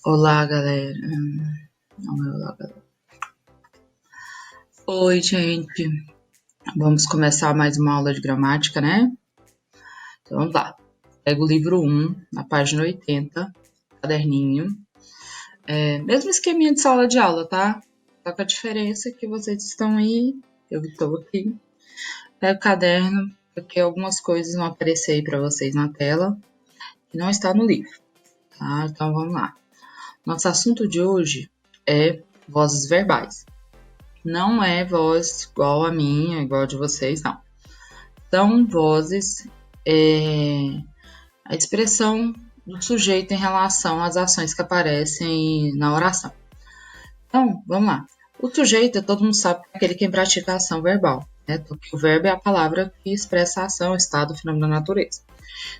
Olá, galera. Não é olá, galera. Oi, gente. Vamos começar mais uma aula de gramática, né? Então, vamos lá. Pega o livro 1, na página 80, caderninho. Mesmo esqueminha de sala de aula, tá? Só com a diferença que vocês estão aí, eu estou aqui. Pega o caderno, porque algumas coisas vão aparecer aí para vocês na tela, que não está no livro, tá? Então, vamos lá. Nosso assunto de hoje é vozes verbais. Não é voz igual a minha, igual a de vocês, não. São vozes, a expressão do sujeito em relação às ações que aparecem na oração. Então, vamos lá. O sujeito, todo mundo sabe que é aquele que pratica a ação verbal, né? Porque o verbo é a palavra que expressa a ação, o estado, o fenômeno da natureza.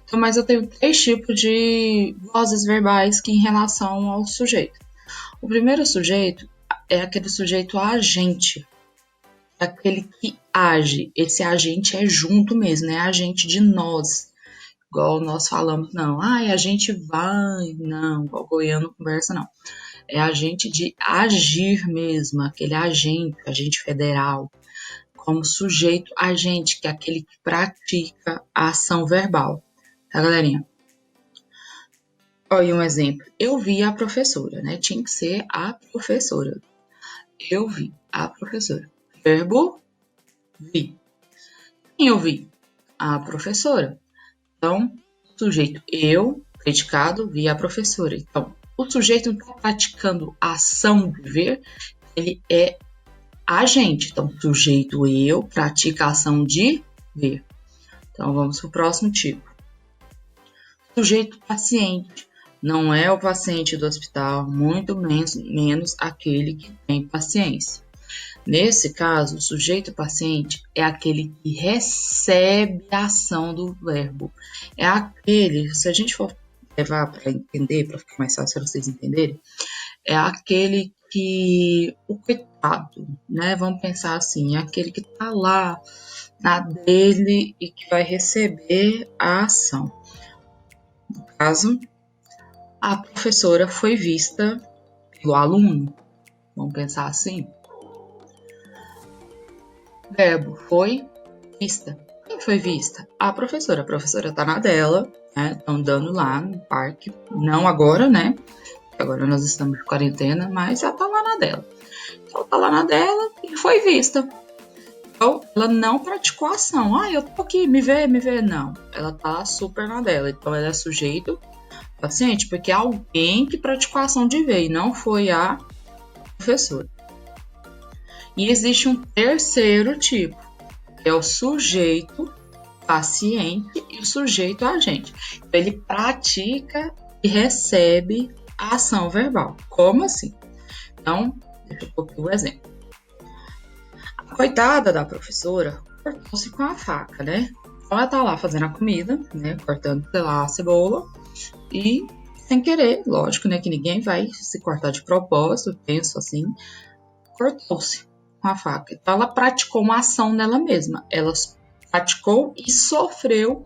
Então, mas eu tenho 3 tipos de vozes verbais que em relação ao sujeito. O primeiro sujeito é aquele sujeito agente, aquele que age. Esse agente é junto mesmo, é agente de nós. Igual nós falamos, não. A gente vai, não. Igual o goiano conversa, não. É agente de agir mesmo, aquele agente federal. Como sujeito agente, que é aquele que pratica a ação verbal. Tá, galerinha? Olha um exemplo. Eu vi a professora, né? Tinha que ser a professora. Eu vi a professora. Verbo, vi. Quem eu vi? A professora. Então, sujeito eu, predicado, vi a professora. Então, o sujeito não está praticando a ação de ver, ele é agente. Então, sujeito eu pratica a ação de ver. Então, vamos para o próximo tipo. Sujeito paciente. Não é o paciente do hospital, muito menos aquele que tem paciência. Nesse caso, o sujeito paciente é aquele que recebe a ação do verbo. É aquele, se a gente for levar para entender, para ficar mais fácil para vocês entenderem, é aquele que, o coitado, né? Vamos pensar assim, é aquele que está lá na dele e que vai receber a ação. No caso, a professora foi vista pelo aluno. Vamos pensar assim. Verbo foi vista. Quem foi vista? A professora. A professora tá na dela, né? Andando lá no parque. Não agora, né? Agora nós estamos de quarentena, mas ela tá lá na dela. Então, ela tá lá na dela e foi vista. Então, ela não praticou a ação. Eu tô aqui, me vê. Não. Ela tá super na dela. Então, ela é sujeito paciente, porque é alguém que praticou a ação de ver e não foi a professora. E existe um terceiro tipo, que é o sujeito paciente e o sujeito agente. Então, ele pratica e recebe a ação verbal. Como assim? Então, deixa eu pôr aqui o exemplo. A coitada da professora cortou-se com a faca, né? Então, ela tá lá fazendo a comida, né? Cortando, sei lá, a cebola e sem querer, lógico, né? Que ninguém vai se cortar de propósito, penso assim, cortou-se com a faca. Então, ela praticou uma ação nela mesma. Ela praticou e sofreu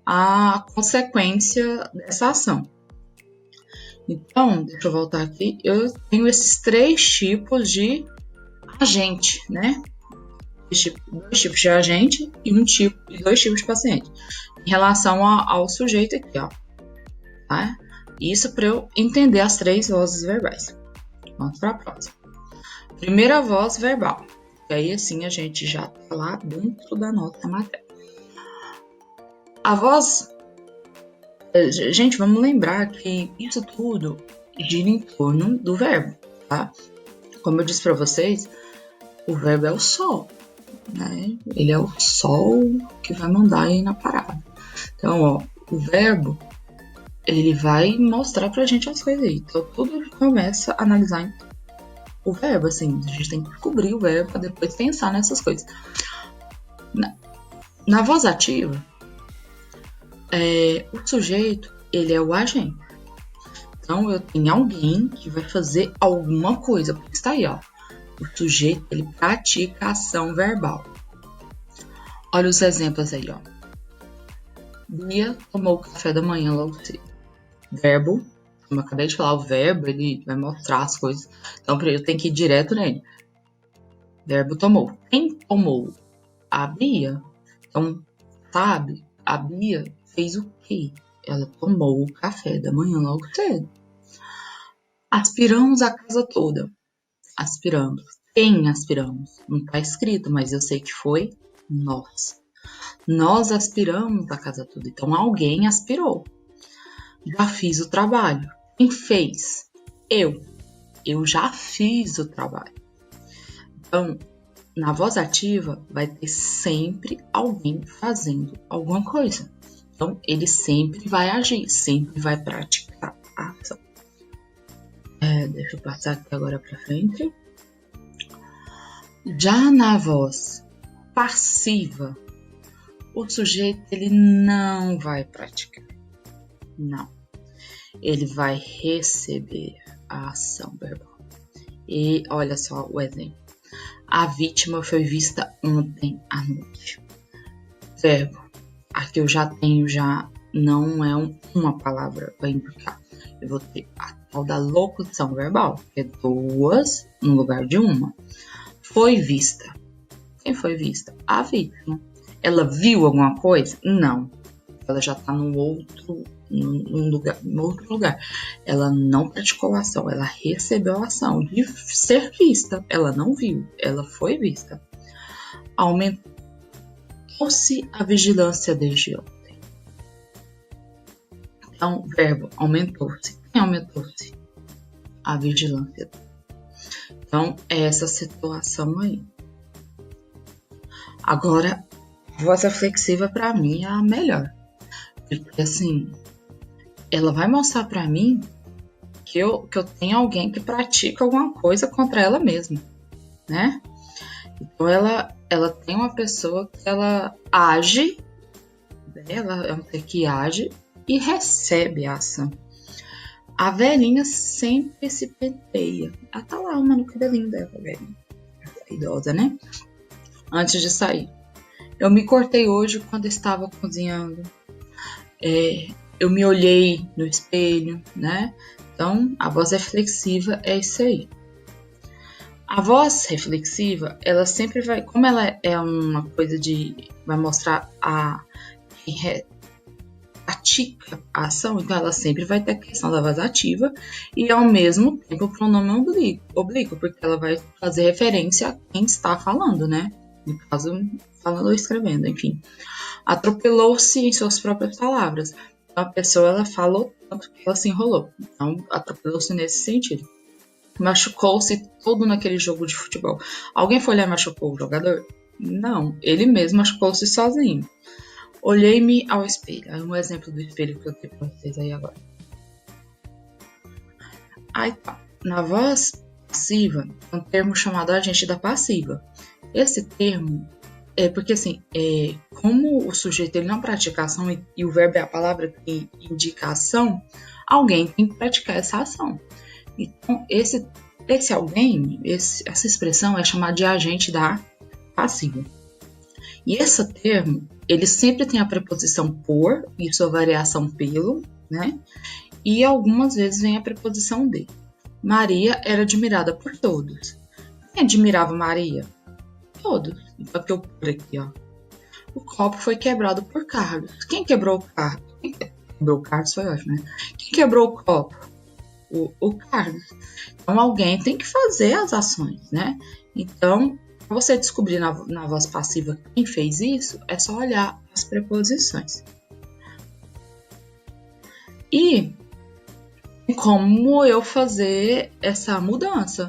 a consequência dessa ação. Então, deixa eu voltar aqui. Eu tenho esses 3 tipos de agente, né? 2 tipos de agente e 2 tipos de paciente. Em relação ao sujeito aqui, ó. Tá? Isso para eu entender as 3 vozes verbais. Vamos para a próxima. Primeira voz verbal. E aí, assim, a gente já tá lá dentro da nossa matéria. A voz... Gente, vamos lembrar que isso tudo gira em torno do verbo, tá? Como eu disse para vocês, o verbo é o sol, né? Ele é o sol que vai mandar aí na parada. Então, ó, o verbo, ele vai mostrar pra gente as coisas aí. Então, tudo começa a analisar o verbo, assim, a gente tem que descobrir o verbo para depois pensar nessas coisas. Na voz ativa, o sujeito, ele é o agente. Então, eu tenho alguém que vai fazer alguma coisa, porque está aí, ó. O sujeito, ele pratica a ação verbal. Olha os exemplos aí, ó. Bia tomou o café da manhã logo cedo. Verbo, Como eu acabei de falar, o verbo, ele vai mostrar as coisas. Então, eu tenho que ir direto nele. Verbo tomou. Quem tomou? A Bia. Então, sabe? A Bia fez o quê? Ela tomou o café da manhã logo cedo. Aspiramos a casa toda. Aspiramos. Quem aspiramos? Não está escrito, mas eu sei que foi nós. Nós aspiramos a casa toda. Então, alguém aspirou. Já fiz o trabalho. Quem fez? Eu. Eu já fiz o trabalho. Então, na voz ativa, vai ter sempre alguém fazendo alguma coisa. Então, ele sempre vai agir, sempre vai praticar a ação. Deixa eu passar aqui agora para frente. Já na voz passiva, o sujeito ele não vai praticar. Não. Ele vai receber a ação verbal. E olha só o exemplo. A vítima foi vista ontem à noite. Verbo. Aqui eu já tenho, não é uma palavra para indicar. Eu vou ter a tal da locução verbal, que é duas no lugar de uma. Foi vista. Quem foi vista? A vítima. Ela viu alguma coisa? Não. Ela já está no outro lugar. Ela não praticou a ação, ela recebeu a ação de ser vista. Ela não viu, ela foi vista. Aumentou-se a vigilância desde ontem. Então, verbo aumentou-se. Quem aumentou-se? A vigilância. Então, é essa situação aí. Agora, a voz reflexiva para mim é a melhor. Porque assim, ela vai mostrar para mim que eu tenho alguém que pratica alguma coisa contra ela mesma, né? Então ela tem uma pessoa que ela age, ela é um ser que age e recebe a ação. A velhinha sempre se penteia. Ela tá lá, mano, que cabelinho dela, velhinha. Idosa, né? Antes de sair. Eu me cortei hoje quando estava cozinhando. Eu me olhei no espelho, né? Então, a voz reflexiva é isso aí. A voz reflexiva, ela sempre vai, como ela é uma coisa vai mostrar quem pratica a ação, então ela sempre vai ter a questão da voz ativa e ao mesmo tempo o pronome oblíquo, porque ela vai fazer referência a quem está falando, né? No caso, falando ou escrevendo, enfim. Atropelou-se em suas próprias palavras. Então, a pessoa, ela falou tanto que ela se enrolou. Então, atropelou-se nesse sentido. Machucou-se todo naquele jogo de futebol. Alguém foi lá e machucou o jogador? Não, ele mesmo machucou-se sozinho. Olhei-me ao espelho. É um exemplo do espelho que eu tenho para vocês aí agora. Aí tá. Na voz passiva, é um termo chamado agente da passiva. Esse termo porque assim, como o sujeito ele não pratica a ação e o verbo é a palavra que indica a ação, alguém tem que praticar essa ação. Então, esse alguém, essa expressão é chamada de agente da passiva. E esse termo, ele sempre tem a preposição por e sua variação pelo, né? E algumas vezes vem a preposição de. Maria era admirada por todos. Quem admirava Maria? Todos. Então, eu por aqui, ó. O copo foi quebrado por Carlos. Quem quebrou o carro? Quem quebrou o Carlos foi ótimo, né? Quem quebrou o copo? O Carlos. Então, alguém tem que fazer as ações, né? Então, para você descobrir na voz passiva quem fez isso, é só olhar as preposições. E como eu fazer essa mudança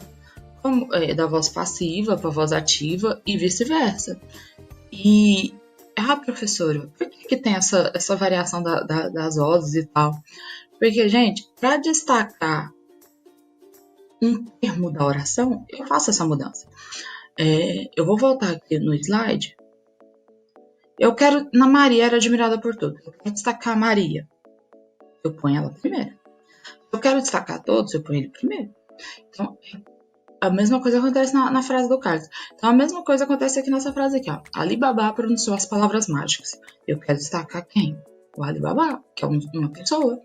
da voz passiva para a voz ativa e vice-versa. E, professora, por que tem essa variação das vozes e tal? Porque, gente, para destacar um termo da oração, eu faço essa mudança. Eu vou voltar aqui no slide. Na Maria era admirada por todos. Eu quero destacar a Maria. Eu ponho ela primeiro. Eu quero destacar todos, eu ponho ele primeiro. Então, a mesma coisa acontece na frase do Carlos. Então, a mesma coisa acontece aqui nessa frase aqui, ó. Alibaba pronunciou as palavras mágicas. Eu quero destacar quem? O Alibaba, que é uma pessoa.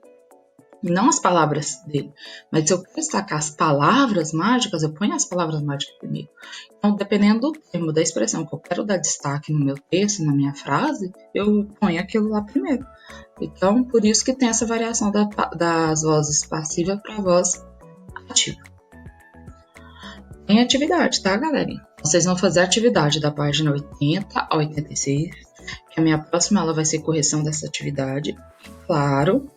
não as palavras dele. Mas se eu quero destacar as palavras mágicas, eu ponho as palavras mágicas primeiro. Então, dependendo do termo, da expressão que eu quero dar destaque no meu texto, na minha frase, eu ponho aquilo lá primeiro. Então, por isso que tem essa variação das vozes passivas para a voz ativa. Tem atividade, tá, galerinha? Vocês vão fazer a atividade da página 80 a 86, que a minha próxima aula vai ser correção dessa atividade. Claro,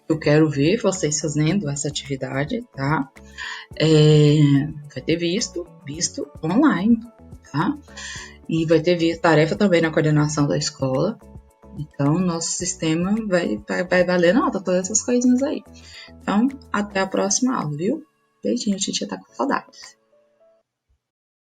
eu quero ver vocês fazendo essa atividade, tá? Vai ter visto online, tá? E vai ter tarefa também na coordenação da escola. Então, nosso sistema vai valer nota, todas essas coisinhas aí. Então, até a próxima aula, viu? Beijinho, a gente já tá com saudades.